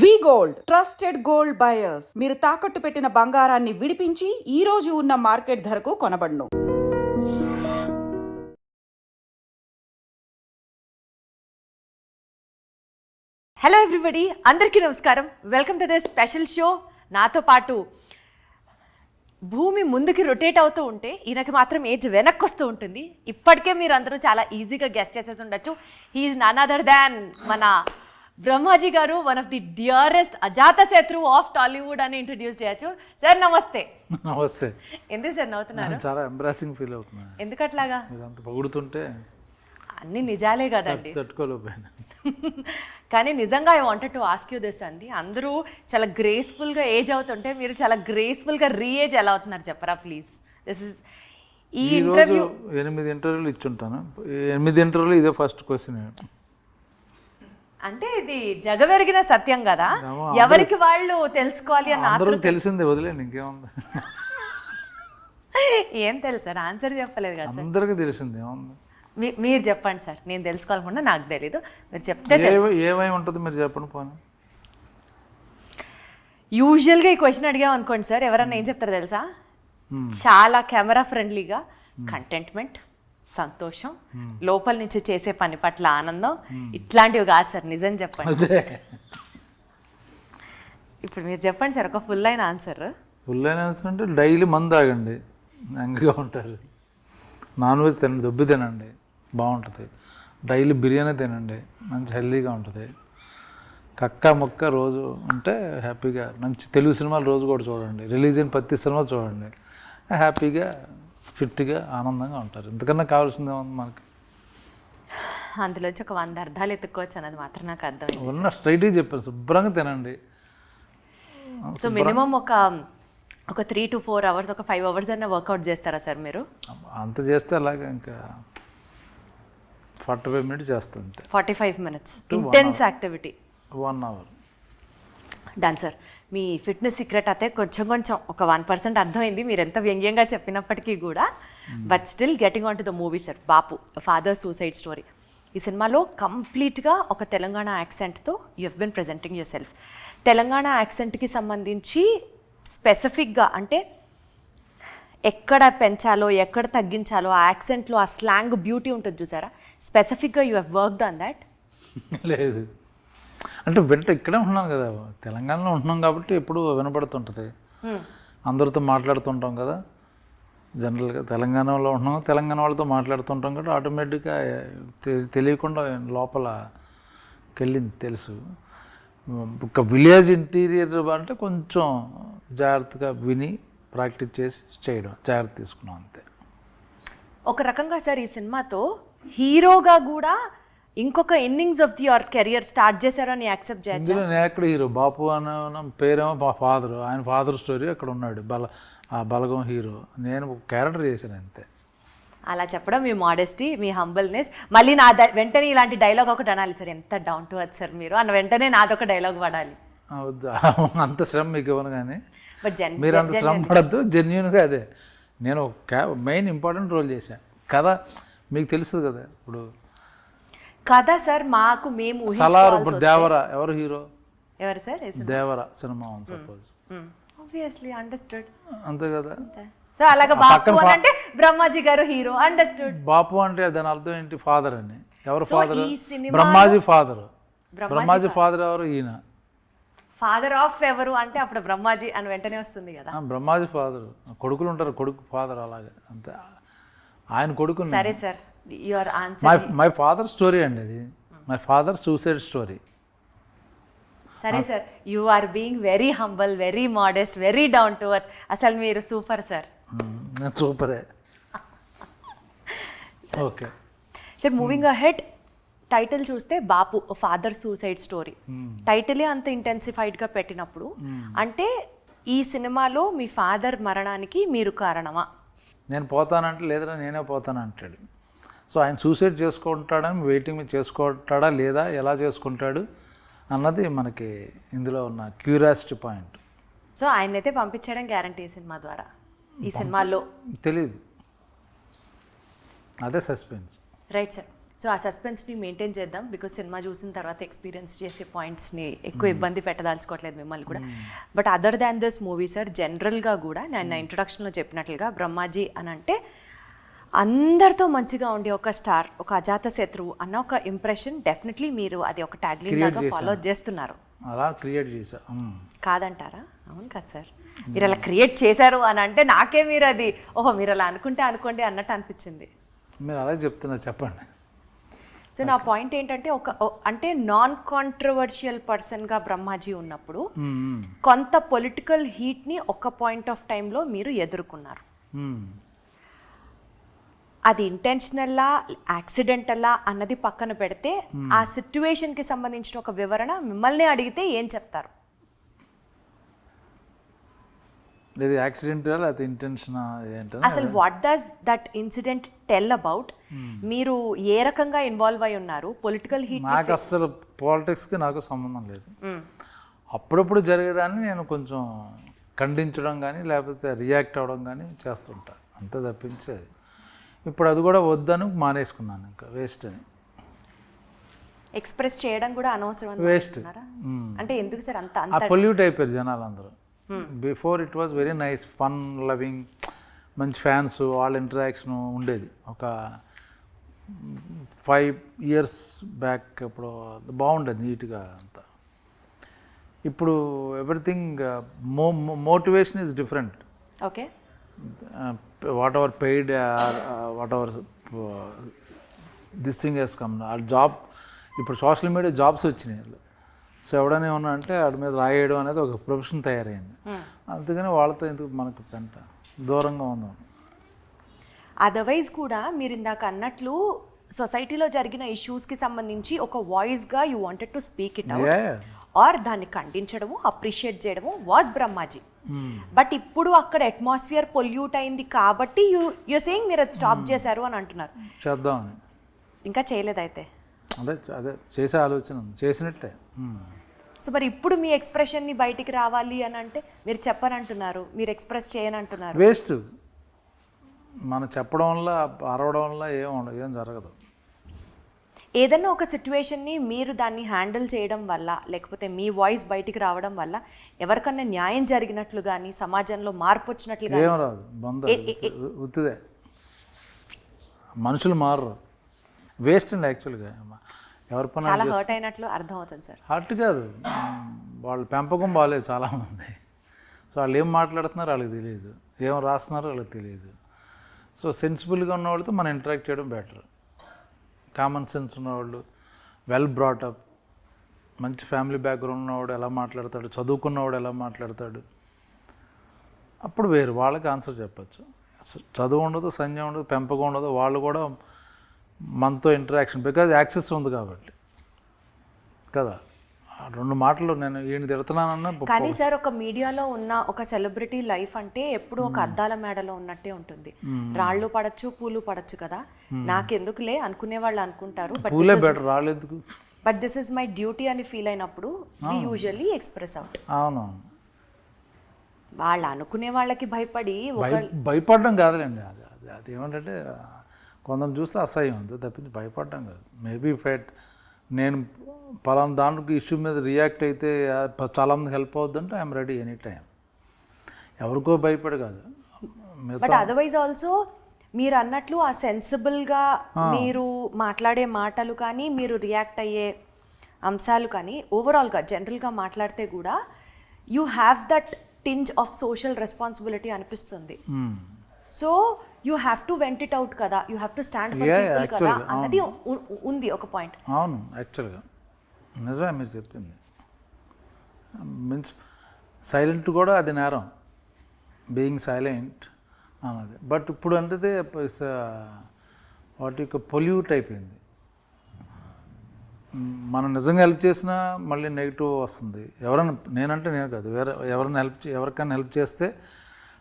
వి gold trusted gold buyers. మీరు తాకట్టు పెట్టిన బంగారాన్ని విడిపించి ఈ రోజు ఉన్న మార్కెట్ ధరకు కొనబడును. హలో ఎవ్రీబడి, అందరికీ నమస్కారం. Welcome to the special show. నాతో పాటు భూమి ముందుకి రొటేట్ అవుతూ ఉంటే ఈయనకి మాత్రం ఏజ్ వెనక్కి వస్తూ ఉంటుంది. ఇప్పటికే మీరు అందరూ చాలా ఈజీగా గెస్ట్ చేసేసి ఉండొచ్చు. హీఈస్ నన్ అదర్ దాన్ మన బ్రహ్మాజీ గారు, వన్ ఆఫ్ ది డియరెస్ట్ అజాత శత్రు ఆఫ్ టాలీవుడ్ అని ఇంట్రడ్యూస్ చేయొచ్చు. సార్ నమస్తే. నమస్తే. ఎందుకు సార్ నవ్వుతున్నారు? చాలా ఎంబ్రాసింగ్ ఫీల్ అవుతున్నాను. ఎందుకు అట్లాగా? అంత పొగుడుతుంటే అన్ని నిజాలే కదండి. తట్టుకోలేకపోయాను. కానీ నిజంగా I wanted to ask you this అండి. అందరూ చాలా గ్రేస్ఫుల్గా ఏజ్ అవుతుంటే మీరు చాలా గ్రేస్ఫుల్గా రీఏజ్ ఎలా అవుతున్నారు చెప్పరా ప్లీజ్. దిస్ ఇస్ ఈ ఇంటర్వ్యూ 8 ఇంటర్వ్యూలు ఇచ్చుంటాను. 8 ఇంటర్వ్యూలు ఇదే ఫస్ట్ క్వశ్చన్. అంటే ఇది జగమెరిగిన సత్యం కదా, ఎవరికి వాళ్ళు తెలుసుకోవాలి అని అందరూ తెలిసిందే, వదిలేండి ఇంకేముంది. ఏం తెలుసు సార్, ఆన్సర్ చెప్పలేదు కదా. అందరికీ తెలిసిందే ఏముంది. మీరు చెప్పండి సార్, నేను తెలుసుకోవాలనుకున్నా, నాకు తెలీదు, మీరు చెప్తే. ఏమై ఉంటుంది మీరు చెప్పండి పోనీ. యూజువల్గా ఈ క్వశ్చన్ అడిగాం అనుకోండి సార్, ఎవరన్నా ఏం చెప్తారో తెలుసా? చాలా కెమెరా ఫ్రెండ్లీగా కంటెంట్మెంట్, సంతోషం, లోపల నుంచి చేసే పని పట్ల ఆనందం, ఇట్లాంటివి కాదు సార్. నిజం చెప్పండి. ఇప్పుడు మీరు చెప్పండి సార్ ఒక ఫుల్ అయిన ఆన్సర్. ఫుల్ అయిన ఆన్సర్ అంటే డైలీ మందు తాగండి, యంగ్గా ఉంటారు. నాన్ వెజ్ తినండి, దొబ్బి తినండి, బాగుంటుంది. డైలీ బిర్యానీ తినండి, మంచి హెల్తీగా ఉంటుంది. కక్క మొక్క రోజు ఉంటే హ్యాపీగా. మంచి తెలుగు సినిమాలు రోజు కూడా చూడండి, రిలీజ్ అయిన ప్రతి సినిమా చూడండి, హ్యాపీగా ఫిట్గా ఆనందంగా ఉంటారు. ఇంతకన్నా కావాల్సిందే ఉంది మనకి. అందులోంచి ఒక 100 అర్థాలు ఎత్తుక్కోవచ్చు అన్నది మాత్రం నాకు అర్థమైంది. ఉన్న స్ట్రైట్గా చెప్పాను, శుభ్రంగా తినండి. సో మినిమం ఒక 3 to 4 hours, ఒక 5 hours అన్న వర్కౌట్ చేస్తారా సార్ మీరు? అంత చేస్తే అలాగే ఇంకా 45 minutes చేస్తాను అంతే. 45 minutes intense activity, 1 hour. Done sir. మీ ఫిట్నెస్ సీక్రెట్ అయితే కొంచెం ఒక 1% అర్థమైంది మీరు ఎంత వ్యంగ్యంగా చెప్పినప్పటికీ కూడా. But still getting on to the movie sir. Bapu father suicide story. ఈ సినిమాలో కంప్లీట్గా ఒక తెలంగాణ యాక్సెంట్తో you have been presenting yourself. Telangana యాక్సెంట్కి సంబంధించి స్పెసిఫిక్గా అంటే ఎక్కడ పెంచాలో ఎక్కడ తగ్గించాలో ఆ యాక్సెంట్లో ఆ స్లాంగ్ బ్యూటీ ఉంటుంది చూసారా, స్పెసిఫిక్గా you have worked on that? లేదు అంటే ఇక్కడే ఉంటున్నాను కదా, తెలంగాణలో ఉంటున్నాం కాబట్టి ఎప్పుడు వినపడుతుంటుంది. అందరితో మాట్లాడుతుంటాం కదా, జనరల్గా తెలంగాణలో ఉంటున్నాం, తెలంగాణ వాళ్ళతో మాట్లాడుతుంటాం కాబట్టి ఆటోమేటిక్గా తెలియకుండా లోపలకి వెళ్ళింది తెలుసు. ఒక విలేజ్ ఇంటీరియర్ అంటే కొంచెం జాగ్రత్తగా విని ప్రాక్టీస్ చేసి చేయడం, జాగ్రత్త తీసుకున్నాం అంతే. ఒక రకంగా సార్ ఈ సినిమాతో హీరోగా కూడా ఇంకొక innings of your career start చేశారని యాక్సెప్ట్ చేయాలి. ఇందులో నేను ఎక్కడ హీరో, బాపు అనే పేరేమో మా ఫాదర్, ఆయన ఫాదర్ స్టోరీ అక్కడ ఉన్నాడు, ఆ బలగం హీరో, నేను క్యారెక్టర్ చేశాను అంతే. అలా చెప్పడం మీ మోడెస్టీ, మీ హంబల్నెస్. మళ్ళీ నా వెంటనే ఇలాంటి డైలాగ్ ఒకటి అనాలి సార్, ఎంత డౌన్ టు ఎర్త్ సార్ మీరు అన్న వెంటనే నాదొక డైలాగ్ పడాలి. అంత శ్రమ మీకు ఇవ్వను కానీ బట్ మీరు అంత శ్రమ పడద్దు. జెన్యున్గా అదే నేను మెయిన్ ఇంపార్టెంట్ రోల్ చేశాను కదా, మీకు తెలుసు కదా. ఇప్పుడు కదా సార్, మాకు మేము సలార్, ఇప్పుడు దేవరా ఎవరు హీరో? ఎవరు sir? Devara cinema suppose, obviously understood, అంతే కదా. సో అలాగా బాపు అంటే బ్రహ్మాజీ గారు హీరో, అండర్స్టూడ్. బాపు అంటే దాని అర్థం ఏంటి? ఫాదర్ అని. ఎవరు father? Brahmaji father. Brahmaji father ఎవరు? ఈయన ఫాదర్ ఆఫ్ ఎవరు అంటే అప్పుడు బ్రహ్మాజీ అని వెంటనే వస్తుంది కదా. బ్రహ్మాజీ ఫాదర్, కొడుకులు ఉంటారు, కొడుకు ఫాదర్, అలాగే అంతే. ఆయన కొడుకు. సరే sir, your answer. My father story అండి అది, మై ఫాదర్ సూసైడ్ స్టోరీ. సరే sir, you are being very humble, very modest, very down to earth. అసలు మీరు సూపర్ సార్. నేను సూపరే. Okay sir, moving ahead, title చూస్తే బాపు ఫాదర్ సూసైడ్ స్టోరీ, టైటిలే అంత ఇంటెన్సిఫైడ్గా పెట్టినప్పుడు అంటే ఈ సినిమాలో మీ ఫాదర్ మరణానికి మీరు కారణమా? నేను పోతానంటే లేదురా నేనే పోతానంటాడు. సో ఆయన సూసైడ్ చేసుకుంటాడని వెయిటింగ్ మీద చేసుకుంటాడా లేదా, ఎలా చేసుకుంటాడు అన్నది మనకి ఇందులో ఉన్న క్యూరియాసిటీ పాయింట్. సో ఆయన అయితే పంపించడం గ్యారంటీ ఈ సినిమా ద్వారా. ఈ సినిమాలో తెలీదు, అదే సస్పెన్స్. Right sir. సో ఆ సస్పెన్స్ని మెయింటైన్ చేద్దాం, బికాస్ సినిమా చూసిన తర్వాత ఎక్స్పీరియన్స్ చేసే పాయింట్స్ని ఎక్కువ ఇబ్బంది పెట్టదాల్చుకోవట్లేదు మిమ్మల్ని కూడా. But other than this movie sir, జనరల్గా కూడా నేను నా ఇంట్రొడక్షన్లో చెప్పినట్లుగా బ్రహ్మాజీ అని అంటే అందరితో మంచిగా ఉండే ఒక స్టార్, ఒక అజాత శత్రువు అన్న ఒక ఇంప్రెషన్ డెఫినెట్లీ మీరు అది ఒక ట్యాగ్లైన్ లాగా ఫాలో చేస్తున్నారు. అలా క్రియేట్ చేశా. కాదంటారా? అవును కదా సార్, మీరు అలా క్రియేట్ చేశారు అని అంటే నాకే మీరు అది ఓహో మీరు అలా అనుకోండి అన్నట్టు అనిపించింది. మీరు అలా చెప్తున్నా, చెప్పండి. సో నా పాయింట్ ఏంటంటే అంటే నాన్ కాంట్రవర్షియల్ పర్సన్గా బ్రహ్మాజీ ఉన్నప్పుడు కొంత పొలిటికల్ హీట్ని ఒక పాయింట్ ఆఫ్ టైంలో మీరు ఎదుర్కొన్నారు. అది ఇంటెన్షనల్లా యాక్సిడెంటల్లా అన్నది పక్కన పెడితే ఆ సిచ్యువేషన్కి సంబంధించిన ఒక వివరణ మిమ్మల్ని అడిగితే ఏం చెప్తారు? ఇది యాక్సిడెంటల్, అది ఇంటెన్షన్ ఏంటంటే అసలు what does that incident tell about? మీరు ఏ రకంగా ఇన్వాల్వ్ అయి ఉన్నారు? పొలిటికల్ హీట్ నాకు అసలు పాలిటిక్స్కి నాకు సంబంధం లేదు. అప్పుడప్పుడు జరిగేదాన్ని నేను కొంచెం ఖండించడం కానీ లేకపోతే రియాక్ట్ అవ్వడం కానీ చేస్తుంటా, అంతే తప్పించేది. ఇప్పుడు అది కూడా వద్దని మానేసుకున్నాను, ఇంకా వేస్ట్ అని. ఎక్స్ప్రెస్ చేయడం కూడా అనవసరం వేస్ట్. అంటే ఎందుకు సార్ అంత పొల్యూట్ అయిపోయారు జనాలు అందరూ. Before it was very nice, fun loving, మంచి ఫ్యాన్స్, వాళ్ళ ఇంటరాక్షన్ ఉండేది. ఒక 5 years బ్యాక్ ఇప్పుడు బాగుండేది నీట్గా అంతా. ఇప్పుడు everything motivation is different. Okay, whatever paid whatever this thing he's come. ఆ జాబ్ ఇప్పుడు సోషల్ మీడియా జాబ్స్ వచ్చినాయి. సో ఎవడనే ఉన్నా అంటే వాడి మీద రాయడం అనేది ఒక ప్రొఫెషన్ తయారైంది. అందుకని వాళ్ళతో ఎందుకు మనకు పెంట, దూరంగా ఉందాం. అదర్వైజ్ కూడా మీరు ఇందాక అన్నట్లు సొసైటీలో జరిగిన ఇష్యూస్కి సంబంధించి ఒక వాయిస్గా you wanted to speak it out or దాన్ని ఖండించడము, అప్రిషియేట్ చేయడము వాజ్ బ్రహ్మాజీ. బట్ ఇప్పుడు అక్కడ అట్మాస్ఫియర్ పొల్యూట్ అయింది కాబట్టి యూ సేయింగ్ మీరు అది స్టాప్ చేశారు అని అంటున్నారు. చేద్దామని ఇంకా చేయలేదైతే? అంటే అదే చేసే ఆలోచన చేసినట్టే. సో మరి ఇప్పుడు మీ ఎక్స్ప్రెషన్ని బయటికి రావాలి అని అంటే మీరు చెప్పనంటున్నారు, మీరు ఎక్స్ప్రెస్ చేయనంటున్నారు. వేస్ట్. మనం చెప్పడం వల్ల అరవడం వల్ల ఏం జరగదు. ఏదన్నా ఒక సిచ్యువేషన్ని మీరు దాన్ని హ్యాండిల్ చేయడం వల్ల లేకపోతే మీ వాయిస్ బయటికి రావడం వల్ల ఎవరికన్నా న్యాయం జరిగినట్లు కానీ సమాజంలో మార్పు వచ్చినట్లు కానీ ఏం రాదు, ఉత్తిదే. మనుషులు మారరు, వేస్ట్ అండి. యాక్చువల్గా ఎవరి పని చాలా హర్ట్ అయినట్లు అర్థం అవుతుంది సార్. హర్ట్ కాదు, వాళ్ళ పెంపకం బాగాలేదు చాలామంది. సో వాళ్ళు ఏం మాట్లాడుతున్నారో వాళ్ళకి తెలియదు, ఏం రాస్తున్నారో వాళ్ళకి తెలియదు. సో సెన్సిబుల్గా ఉన్న వాళ్ళతో మనం ఇంటరాక్ట్ చేయడం బెటర్. కామన్ సెన్స్ ఉన్నవాళ్ళు, వెల్ బ్రాటప్, మంచి ఫ్యామిలీ బ్యాక్గ్రౌండ్ ఉన్నవాడు ఎలా మాట్లాడతాడు, చదువుకున్నవాడు ఎలా మాట్లాడతాడు, అప్పుడు వేరు, వాళ్ళకి ఆన్సర్ చెప్పచ్చు. చదువు ఉండదు, సంజయం ఉండదు, పెంపకం ఉండదు, వాళ్ళు కూడా మనతో ఇంటరాక్షన్ బికాజ్ యాక్సెస్ ఉంది కాబట్టి కదా. 2 మాటలు నేను ఈయన తిడుతున్నానన్నా. కానీ సార్ ఒక మీడియాలో ఉన్న ఒక సెలబ్రిటీ లైఫ్ అంటే ఎప్పుడు ఒక అద్దాల మేడలో ఉన్నట్టే ఉంటుంది. రాళ్ళు పడచ్చు, పూలు పడచ్చు కదా. నాకెందుకులే అనుకునే వాళ్ళు అనుకుంటారు, పూలే బెటర్, రాళ్ళు ఎందుకు. But this is my duty అని ఫీల్ అయినప్పుడు వి యూజువల్లీ ఎక్స్ప్రెస్ అవుట్. అవును, వాళ్ళు అనుకునే వాళ్ళకి భయపడి భయపడడం కాదులేండి. అది ఏమంటే కొందరు చూస్తే అసహ్యం ఉంది తప్పించి భయపడడం కాదు. మేబీ ఫైట్ నేను పలానా దానికి ఇష్యూ మీద రియాక్ట్ అయితే చాలామంది హెల్ప్ అవుద్దంటే ఐఎమ్ రెడీ ఎనీ టైం. ఎవరికో భయపడి కాదు. బట్ అదర్వైజ్ ఆల్సో మీరు అన్నట్లు ఆ సెన్సిబుల్గా మీరు మాట్లాడే మాటలు కానీ మీరు రియాక్ట్ అయ్యే అంశాలు కానీ ఓవరాల్గా జనరల్గా మాట్లాడితే కూడా you have that tinge of social responsibility అనిపిస్తుంది. So you have to vent it out కదా, you have to stand for people కదా అన్నది ఉంది ఒక పాయింట్. అవును, యాక్చువల్గా నిజమే మీరు చెప్పింది. మీన్స్ సైలెంట్ కూడా అది నేరం, బీయింగ్ సైలెంట్ అన్నది. బట్ ఇప్పుడు అంటే వాటి యొక్క పొల్యూట్ అయిపోయింది. మనం నిజంగా హెల్ప్ చేసినా మళ్ళీ నెగిటివ్ వస్తుంది. నేనంటే నేను కాదు, ఎవరికైనా హెల్ప్ చేస్తే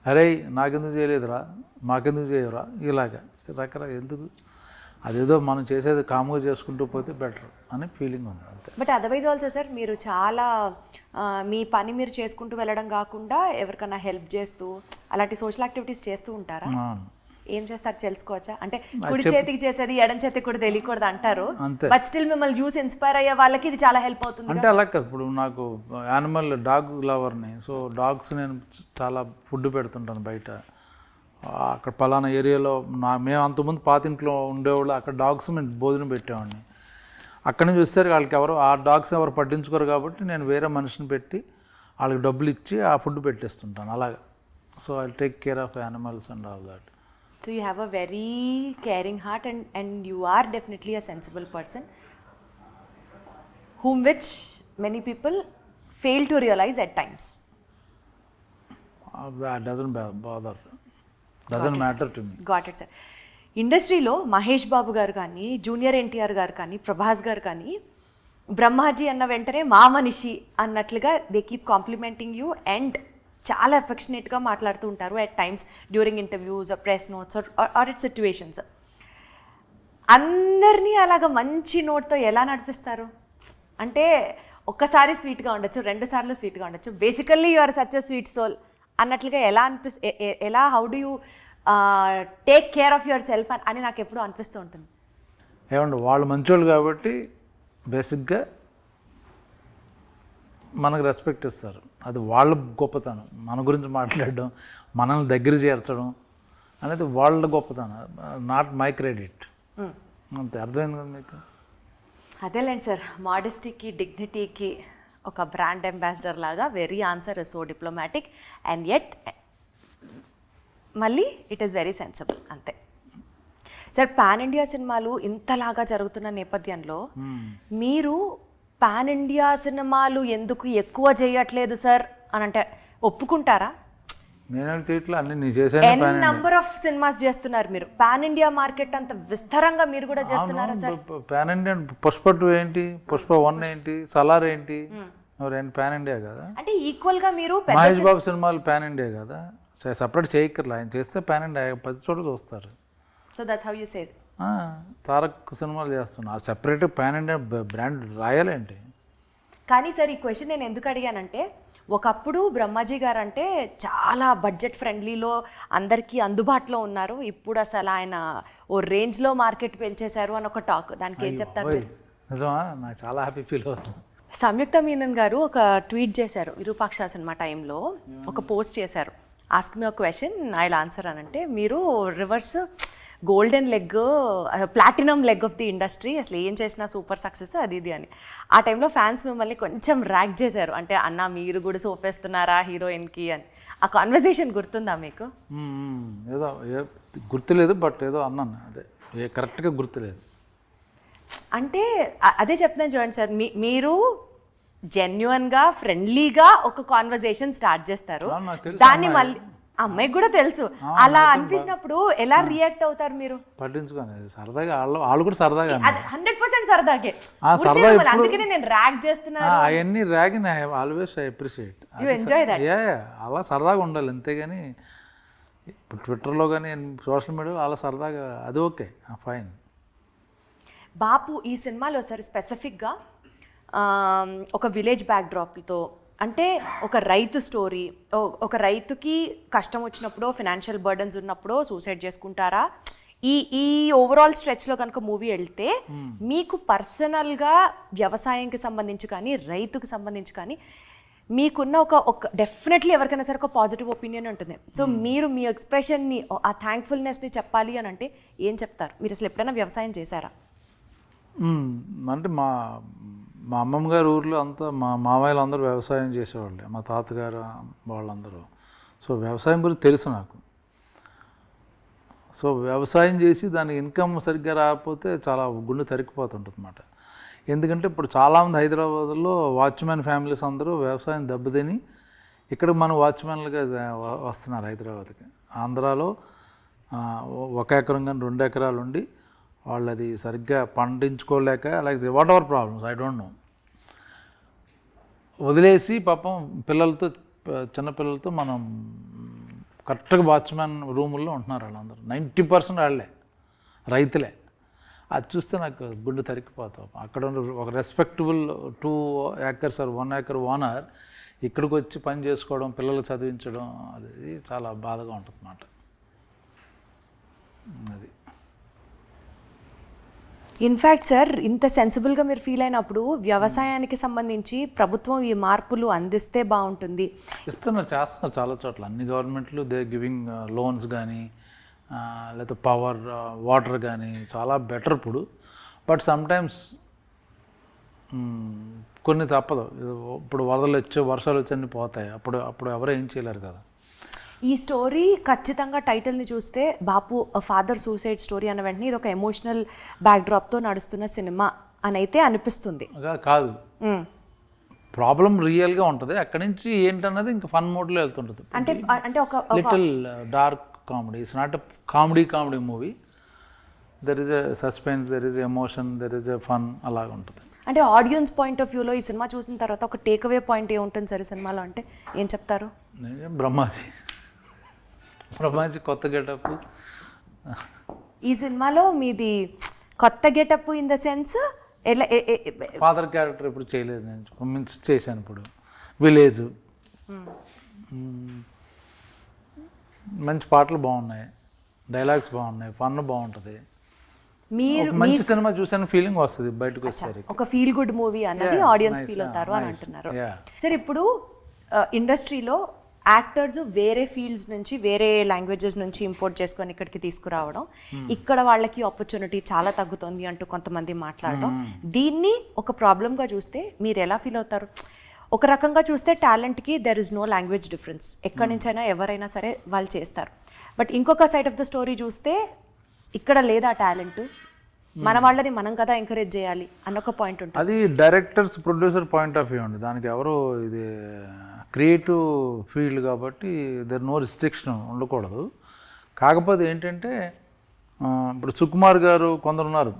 అరే నాకెందుకు చేయలేదురా, మాకెందుకు చేయవురా, ఇలాగా రకరకాల ఎందుకు, అదేదో మనం చేసేది కామ్గా చేసుకుంటూ పోతే బెటర్ అని ఫీలింగ్ ఉంది అంతే. బట్ అదర్వైజ్ ఆల్సో సార్ మీరు చాలా మీ పని మీరు చేసుకుంటూ వెళ్ళడం కాకుండా ఎవరికైనా హెల్ప్ చేస్తూ అలాంటి సోషల్ యాక్టివిటీస్ చేస్తూ ఉంటారా? ఏం చేస్తారు తెలుసుకోవచ్చా? అంటే కుడి చేతికి చేసేది ఎడం చేతికి కూడా తెలియకూడదు అంటారు, అంతే. బట్ స్టిల్ మిమ్మల్ని చూసి ఇన్స్పైర్ అయ్యే వాళ్ళకి ఇది చాలా హెల్ప్ అవుతుంది. అంటే అలా కాదు, ఇప్పుడు నాకు యానిమల్ డాగ్ లవర్ని, సో డాగ్స్ నేను చాలా ఫుడ్ పెడుతుంటాను బయట. అక్కడ పలానా ఏరియాలో మేము అంతకుముందు పాతింట్లో ఉండేవాళ్ళు, అక్కడ డాగ్స్ మేము భోజనం పెట్టేవాడిని. అక్కడి నుంచి వచ్చేసరికి వాళ్ళకి ఆ డాగ్స్ ఎవరు పట్టించుకోరు కాబట్టి నేను వేరే మనిషిని పెట్టి వాళ్ళకి డబ్బులు ఇచ్చి ఆ ఫుడ్ పెట్టేస్తుంటాను అలాగా. So I take care of animals and all that. So you have a very caring heart and you are definitely a sensible person whom which many people fail to realize at times. That doesn't bother. Doesn't matter to me. Got it, sir. ఇండస్ట్రీలో మహేష్ బాబు గారు కానీ, junior NTR గారు కానీ, ప్రభాస్ గారు కానీ బ్రహ్మాజీ అన్న వెంటనే మా మనిషి అన్నట్లుగా they keep complimenting you and చాలా ఎఫెక్షనేట్గా మాట్లాడుతూ ఉంటారు at times during interviews, press notes or it situations. అందరినీ అలాగ మంచి నోట్తో ఎలా నడిపిస్తారు? అంటే ఒక్కసారి స్వీట్గా ఉండొచ్చు, 2 సార్లు స్వీట్గా ఉండొచ్చు, basically you are such a sweet soul అన్నట్లుగా ఎలా how do you take care of your self అని నాకు ఎప్పుడూ అనిపిస్తూ ఉంటుంది. ఏమండి, వాళ్ళు మంచోళ్ళు కాబట్టి బేసిక్గా మనకు రెస్పెక్ట్ ఇస్తారు. అది వాళ్ళ గొప్పతనం. మన గురించి మాట్లాడడం, మనల్ని దగ్గర చేర్చడం అనేది వాళ్ళ గొప్పతనం, నాట్ మై క్రెడిట్. అంతే, అర్థమైంది కదా మీకు? అదేలేండి సార్, మోడెస్టీకి డిగ్నిటీకి ఒక బ్రాండ్ అంబాసిడర్ లాగా very answer is so diplomatic and yet మళ్ళీ ఇట్ ఈస్ వెరీ సెన్సిబుల్, అంతే. సార్, పాన్ ఇండియా సినిమాలు ఇంతలాగా జరుగుతున్న నేపథ్యంలో మీరు పాన్ ఇండియా సినిమాలు ఎందుకు ఎక్కువ చేయట్లేదు సార్ అని అంటే ఒప్పుకుంటారా? నేను చేయట్లే, అన్ని నీ చేశాను. నంబర్ ఆఫ్ సినిమాస్ చేస్తున్నారు మీరు, పాన్ ఇండియా మార్కెట్ అంత విస్తరంగా మీరు కూడా చేస్తున్నారా సార్? పాన్ ఇండియా పుష్ప 2 ఏంటి, పుష్ప 1 ఏంటి, సలార్ ఏంటి, పాన్ ఇండియా కదా. అంటే ఈక్వల్ గా మీరు మహేష్ బాబు సినిమాలు పాన్ ఇండియా కదా, సపరేట్ చేయక్కర్లా. ఆయన చేస్తే పాన్ ఇండియా 10 చోట్ల చూస్తారు. So that's how you say. Tarak సినిమాలు చేస్తున్నారు, సెపరేట్ పాన్ ఇండియా బ్రాండ్ రాయాలేంటి? కానీ సార్, ఈ క్వశ్చన్ నేను ఎందుకు అడిగానంటే, ఒకప్పుడు బ్రహ్మాజీ గారు అంటే చాలా బడ్జెట్ ఫ్రెండ్లీలో అందరికీ అందుబాటులో ఉన్నారు, ఇప్పుడు అసలు ఆయన ఓ రేంజ్లో మార్కెట్ పెంచేశారు అని ఒక టాక్. దానికి ఏం చెప్తారు? నిజమా? నాకు చాలా హ్యాపీ ఫీల్ అవుతుంది. సంయుక్త మీనన్ గారు ఒక ట్వీట్ చేశారు విరూపాక్ష సినిమా టైంలో, ఒక పోస్ట్ చేశారు, ask me a question I will answer అని. అంటే మీరు reverse golden leg, platinum leg of the industry, అసలు ఏం చేసినా సూపర్ సక్సెస్ అది ఇది అని. ఆ టైంలో ఫ్యాన్స్ మిమ్మల్ని కొంచెం ర్యాక్ చేశారు, అంటే అన్న మీరు కూడా సోపేస్తున్నారా హీరోయిన్కి అని. ఆ కాన్వర్సేషన్ గుర్తుందా మీకు? ఏదో గుర్తులేదు, బట్ ఏదో అన్నాను, అదే కరెక్ట్గా గుర్తులేదు. అంటే అదే చెప్తున్నాను చూడండి సార్, మీరు జెన్యున్గా ఫ్రెండ్లీగా ఒక కాన్వర్సేషన్ స్టార్ట్ చేస్తారు, దాన్ని మళ్ళీ అమ్మాయికి కూడా తెలుసు. అలా అనిపించినప్పుడు ఎలా రియాక్ట్ అవుతారు మీరు? పట్టించుకోండి, సరదాగా వాళ్ళు కూడా సరదాగా, 100% సరదాగే. అందుకనే నేను ర్యాక్ చేస్తున్నాను. అవన్నీ rag always I appreciate. You enjoy that. అలా సరదాగా ఉండాలి, అంతేగాని ఇప్పుడు ట్విట్టర్లో కానీ సోషల్ మీడియాలో అలా సరదాగా అది ఓకే, ఫైన్. బాపు ఈ సినిమాలో సార్ స్పెసిఫిక్గా ఒక విలేజ్ బ్యాక్డ్రాప్తో, అంటే ఒక రైతు స్టోరీ, ఒక రైతుకి కష్టం వచ్చినప్పుడు, ఫినాన్షియల్ బర్డన్స్ ఉన్నప్పుడు సూసైడ్ చేసుకుంటారా, ఈ ఓవరాల్ స్ట్రెచ్లో కనుక మూవీ వెళ్తే మీకు పర్సనల్గా వ్యవసాయంకి సంబంధించి కానీ, రైతుకి సంబంధించి కానీ మీకున్న ఒక డెఫినెట్లీ ఎవరికైనా సరే ఒక పాజిటివ్ ఒపీనియన్ ఉంటుంది. సో మీరు మీ ఎక్స్ప్రెషన్ని, ఆ థ్యాంక్ఫుల్నెస్ని చెప్పాలి అని అంటే ఏం చెప్తారు? మీరు అసలు ఎప్పుడైనా వ్యవసాయం చేశారా? అంటే మా అమ్మమ్మ గారి ఊర్లో అంతా మా మామయ్యలు అందరూ వ్యవసాయం చేసేవాళ్ళే, మా తాతగారు వాళ్ళందరూ. సో వ్యవసాయం గురించి తెలుసు నాకు. సో వ్యవసాయం చేసి దానికి ఇన్కమ్ సరిగ్గా రాకపోతే చాలా గుండె తరికిపోతుంటుంది అన్నమాట. ఎందుకంటే ఇప్పుడు చాలామంది హైదరాబాద్లో వాచ్మెన్ ఫ్యామిలీస్ అందరూ వ్యవసాయం దెబ్బతిని ఇక్కడ మన వాచ్మెన్లుగా వస్తున్నారు హైదరాబాద్కి. ఆంధ్రాలో 1 ఎకరం కానీ 2 ఎకరాలు ఉండి వాళ్ళు అది సరిగ్గా పండించుకోలేక, like whatever problems I don't know, వదిలేసి పాపం పిల్లలతో, చిన్నపిల్లలతో మనం కరెక్ట్గా వాచ్మెన్ రూముల్లో ఉంటున్నారు వాళ్ళందరూ. 90% వాళ్ళే రైతులే. అది చూస్తే నాకు గుండె తరికిపోతాం. అక్కడ ఒక respectable 2 acres or 1 acre owner ఇక్కడికి వచ్చి పని చేసుకోవడం, పిల్లలు చదివించడం, అది చాలా బాధగా ఉంటుంది అన్నమాట. అది ఇన్ఫ్యాక్ట్ సార్ ఇంత సెన్సిబుల్గా మీరు ఫీల్ అయినప్పుడు వ్యవసాయానికి సంబంధించి ప్రభుత్వం ఈ మార్పులు అందిస్తే బాగుంటుంది. చేస్తున్నారు చాలా చోట్ల అన్ని గవర్నమెంట్లు దే గివింగ్ లోన్స్ కానీ లేకపోతే పవర్ వాటర్ కానీ చాలా బెటర్ ఇప్పుడు. బట్ సమ్టైమ్స్ కొన్ని తప్పదు. ఇప్పుడు వరదలు వచ్చి వర్షాలు వచ్చి అన్నీ పోతాయి. అప్పుడు ఎవరు ఏం చేయలేరు కదా. ఈ స్టోరీ ఖచ్చితంగా టైటిల్ని చూస్తే బాపు ఫాదర్ సూసైడ్ స్టోరీ అన్న వెంటనే ఇది ఒక ఎమోషనల్ బ్యాక్డ్రాప్తో నడుస్తున్న సినిమా అని అయితే అనిపిస్తుంది. కాదు, ప్రాబ్లం రియల్గా ఉంటుంది. అక్కడి నుంచి ఏంటన్నది ఇంకా ఫన్ మోడ్లో వెళ్తుంటుంది. అంటే ఒక little dark comedy. It's not a comedy movie. There is a suspense, there is emotion, there is a fun, అలాగ ఉంటుంది. అంటే ఆడియన్స్ పాయింట్ ఆఫ్ వ్యూలో ఈ సినిమా చూసిన తర్వాత ఒక టేక్అవే పాయింట్ ఏముంటుంది సార్ ఈ సినిమాలో అంటే ఏం చెప్తారు? బ్రహ్మాజీ కొత్త గెటప్. ఈ సినిమాలో మీది కొత్త గెటప్ ఇన్ ద సెన్స్ ఎలా? ఫాదర్ క్యారెక్టర్ ఇప్పుడు చేయలేదు, నేను మిస్ చేశాను. ఇప్పుడు విలేజ్ మంచి పాటలు బాగున్నాయి, డైలాగ్స్ బాగున్నాయి, ఫన్ బాగుంటుంది. మీరు మంచి సినిమా చూసాను ఫీలింగ్ వస్తుంది బయటకు వచ్చేసరికి. ఒక ఫీల్ గుడ్ మూవీ అన్నది ఆడియన్స్ ఫీల్ అవుతారు అని అంటున్నారు. సార్ ఇప్పుడు ఇండస్ట్రీలో యాక్టర్స్ వేరే ఫీల్డ్స్ నుంచి వేరే లాంగ్వేజెస్ నుంచి ఇంపోర్ట్ చేసుకొని ఇక్కడికి తీసుకురావడం, ఇక్కడ వాళ్ళకి ఆపర్చునిటీ చాలా తగ్గుతుంది అంటూ కొంతమంది మాట్లాడడం, దీన్ని ఒక ప్రాబ్లంగా చూస్తే మీరు ఎలా ఫీల్ అవుతారు? ఒక రకంగా చూస్తే టాలెంట్కి there is no language difference, ఎక్కడి నుంచైనా ఎవరైనా సరే వాళ్ళు చేస్తారు. బట్ ఇంకొక సైడ్ ఆఫ్ ద స్టోరీ చూస్తే ఇక్కడ లేదా టాలెంట్, మన వాళ్ళని మనం కదా ఎంకరేజ్ చేయాలి అన్న ఒక పాయింట్ ఉంటుంది. అది directors producer point of view అండి. దానికి ఎవరు ఇది క్రియేటివ్ ఫీల్డ్ కాబట్టి దర్ నో రిస్ట్రిక్షన్ ఉండకూడదు. కాకపోతే ఏంటంటే ఇప్పుడు సుకుమార్ గారు కొందరు ఉన్నారు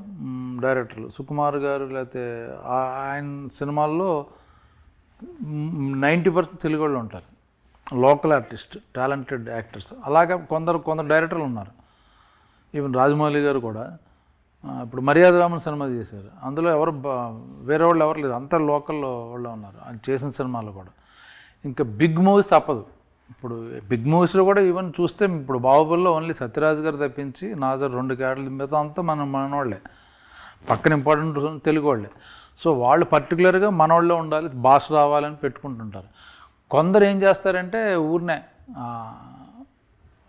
డైరెక్టర్లు. సుకుమార్ గారు లేకపోతే ఆయన సినిమాల్లో 90% తెలుగు వాళ్ళు ఉంటారు, లోకల్ ఆర్టిస్ట్, టాలెంటెడ్ యాక్టర్స్. అలాగే కొందరు డైరెక్టర్లు ఉన్నారు. ఈవెన్ రాజమౌళి గారు కూడా ఇప్పుడు మర్యాద రామన్ సినిమా చేశారు, అందులో ఎవరు వేరే వాళ్ళు ఎవరు లేదు, అంతా లోకల్లో వాళ్ళు ఉన్నారు ఆయన చేసిన సినిమాలు కూడా. ఇంకా బిగ్ మూవీస్ తప్పదు. ఇప్పుడు బిగ్ మూవీస్లో కూడా ఈవెన్ చూస్తే ఇప్పుడు బాహుబలిలో ఓన్లీ సత్యరాజ్ గారు తప్పించి నాజర్ 2 క్యారెక్టర్ల మీద అంతా మనవాళ్ళే, పక్కన ఇంపార్టెంట్ తెలుగు వాళ్ళే. సో వాళ్ళు పర్టికులర్గా మనవాళ్ళే ఉండాలి, భాష రావాలని పెట్టుకుంటుంటారు. కొందరు ఏం చేస్తారంటే ఊరినే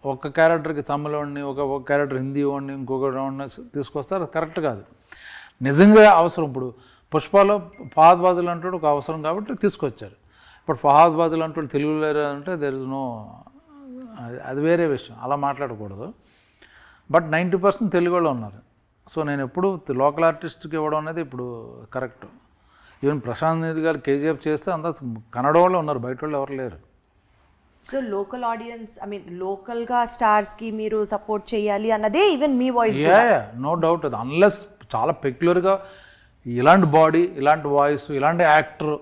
ఒక క్యారెక్టర్కి తమిళవాడిని, ఒక క్యారెక్టర్ హిందీ వాడిని, ఇంకొక వాడిని తీసుకొస్తారు. అది కరెక్ట్ కాదు. నిజంగా అవసరం. ఇప్పుడు పుష్పలో ఫహద్ ఫాజిల్ అంటాడు ఒక అవసరం కాబట్టి తీసుకొచ్చారు. ఇప్పుడు ఫహద్ ఫాజిల్ అంటాడు తెలుగులో లేరు అంటే దెర్ ఇస్ నో, అది వేరే విషయం, అలా మాట్లాడకూడదు. బట్ 90% తెలుగు వాళ్ళు ఉన్నారు. సో నేను ఎప్పుడు లోకల్ ఆర్టిస్ట్కి ఇవ్వడం అనేది ఇప్పుడు కరెక్ట్. ఈవెన్ ప్రశాంత్ నీల్ గారు కేజీఎఫ్ చేస్తే అంతా కన్నడ వాళ్ళు ఉన్నారు, బయట వాళ్ళు ఎవరు లేరు. So local audience, I mean లోకల్గా స్టార్స్కి మీరు సపోర్ట్ చేయాలి అన్నదే ఈవెన్ మీ వాయిస్. No doubt. అది అన్లెస్ చాలా పెక్యులర్గా ఇలాంటి బాడీ, ఇలాంటి వాయిస్, ఇలాంటి యాక్టర్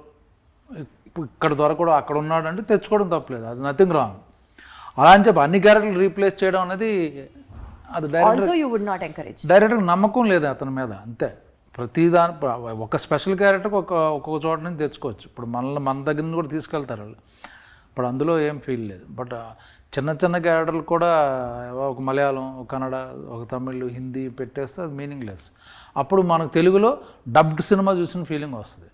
ఇక్కడ దొరకడం అక్కడ ఉన్నాడంటే తెచ్చుకోవడం తప్పలేదు, అది నథింగ్ రాంగ్. అలా అని చెప్పి అన్ని క్యారెక్టర్లు రీప్లేస్ చేయడం అనేది అది డైరెక్టర్ నమ్మకం లేదు అతని మీద, అంతే. ప్రతిదాని ఒక స్పెషల్ క్యారెక్టర్కి ఒక్కొక్క చోట నుంచి తెచ్చుకోవచ్చు. ఇప్పుడు మన దగ్గర నుంచి కూడా తీసుకెళ్తారు వాళ్ళు. ఇప్పుడు అందులో ఏం ఫీల్ లేదు. బట్ చిన్న క్యారెక్టర్లు కూడా ఒక మలయాళం, ఒక కన్నడ, ఒక తమిళ్, హిందీ పెట్టేస్తే అది మీనింగ్లెస్. అప్పుడు మనకు తెలుగులో డబ్డ్ సినిమా చూసిన ఫీలింగ్ వస్తుంది.